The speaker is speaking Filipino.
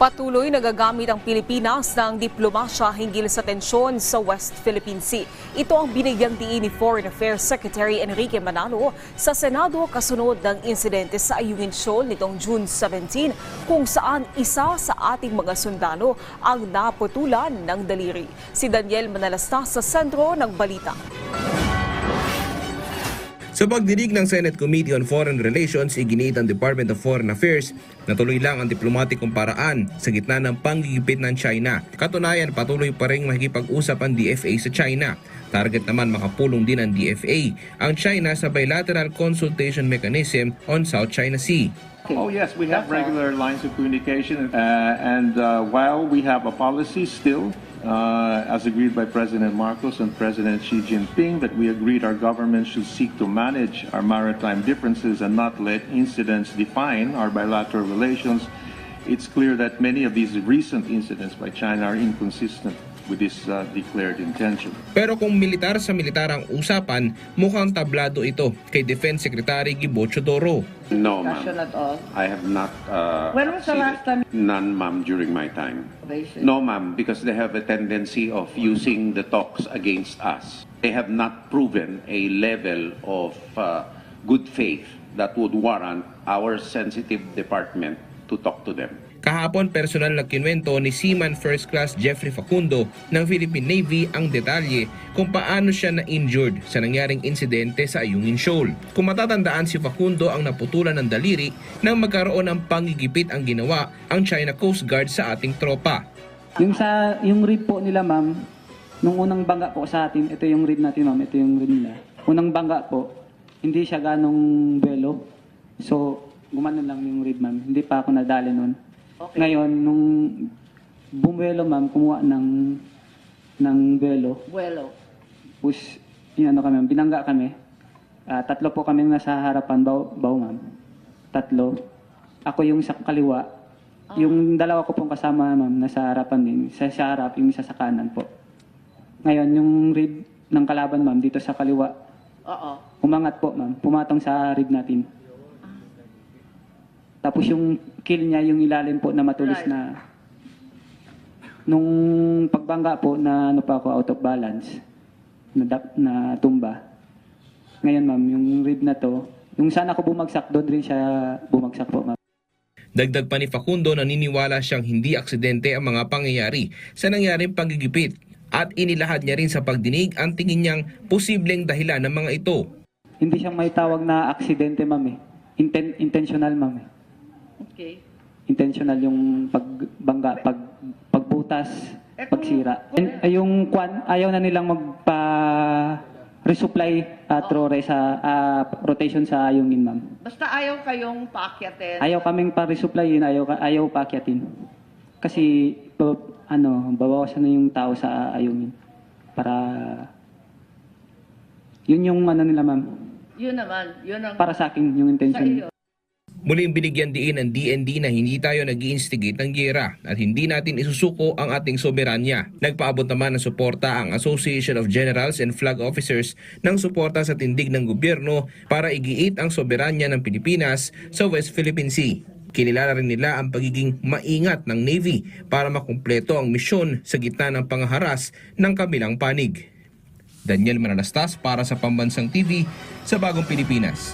Patuloy nagagamit ang Pilipinas ng diplomasya hinggil sa tensyon sa West Philippine Sea. Ito ang binigyang diin ni Foreign Affairs Secretary Enrique Manalo sa Senado kasunod ng insidente sa Ayungin Shoal nitong June 17 kung saan isa sa ating mga sundalo ang naputulan ng daliri. Si Daniel Manalastas sa sentro ng balita. Sa pagdinig ng Senate Committee on Foreign Relations, iginiit ng Department of Foreign Affairs na tuloy lang ang diplomatikong paraan sa gitna ng panggigipit ng China. Katunayan, patuloy pa rin makikipag-usap ang DFA sa China. Target naman makapulong din ang DFA ang China sa bilateral consultation mechanism on South China Sea. Oh yes, we have regular lines of communication and while we have a policy still as agreed by President Marcos and President Xi Jinping that we agreed our government should seek to manage our maritime differences and not let incidents define our bilateral relations, it's clear that many of these recent incidents by China are inconsistent with this declared intention. Pero kung militar sa militar ang usapan, mukhang tablado ito kay Defense Secretary Gibo Chodoro. No, ma'am. At all? I have not When was the last time? None, ma'am, during my time. No, ma'am, because they have a tendency of using the talks against us. They have not proven a level of good faith that would warrant our sensitive department to talk to them. Kahapon, personal na kinwento ni Seaman First Class Jeffrey Facundo ng Philippine Navy ang detalye kung paano siya na-injured sa nangyaring insidente sa Ayungin Shoal. Kung matatandaan, si Facundo ang naputulan ng daliri nang magkaroon ng panggigipit ang ginawa ang China Coast Guard sa ating tropa. Yung rib po nila, ma'am, nung unang bangga po sa atin, ito yung rib natin, ma'am, ito yung rib nila. Unang bangga po, hindi siya ganong belo. So, gumanon lang yung rib, ma'am. Hindi pa ako nadali nun. Okay. Ngayon, nung bumuelo, ma'am, kumuha ng buwelo. Tapos, kami, binangga kami. Tatlo po kami nasa harapan, baw, ma'am. Tatlo. Ako yung sa kaliwa. Yung dalawa ko pong kasama, ma'am, nasa harapan din. Sa harap, yung isa sa kanan po. Ngayon, yung rib ng kalaban, ma'am, dito sa kaliwa. Umangat po, ma'am. Pumatong sa rib natin. Tapos yung kill niya, yung ilalim po na matulis na nung pagbangga po na ano pa ako out of balance na tumba. Ngayon, ma'am, yung rib na to, yung sana ko bumagsak, doon rin siya bumagsak po, ma'am. Dagdag pa ni Facundo, naniniwala siyang hindi aksidente ang mga pangyayari sa nangyaring panggigipit at inilahad niya rin sa pagdinig ang tingin niyang posibleng dahilan ng mga ito. Hindi siya may tawag na aksidente, ma'am, eh. Intentional, ma'am, eh. Okay. Intentional yung pagbangga, pagbutas, pagsira. Yung ayaw na nilang resupply rotation sa Ayungin, ma'am. Basta ayaw kayong paakyatin. Ayaw kaming pa-resupplyin, ayaw paakyatin. Kasi babawasan na yung tao sa Ayungin. Para yun yung nila, ma'am. Yun naman, yun ang para sa akin yung intention. Muling binigyan diin ng DND na hindi tayo nag-i-instigate ng giyera at hindi natin isusuko ang ating soberanya. Nagpaabot naman ng suporta ang Association of Generals and Flag Officers ng suporta sa tindig ng gobyerno para igiit ang soberanya ng Pilipinas sa West Philippine Sea. Kinilala rin nila ang pagiging maingat ng Navy para makumpleto ang misyon sa gitna ng pangaharas ng kabilang panig. Daniel Manalastas para sa Pambansang TV sa Bagong Pilipinas.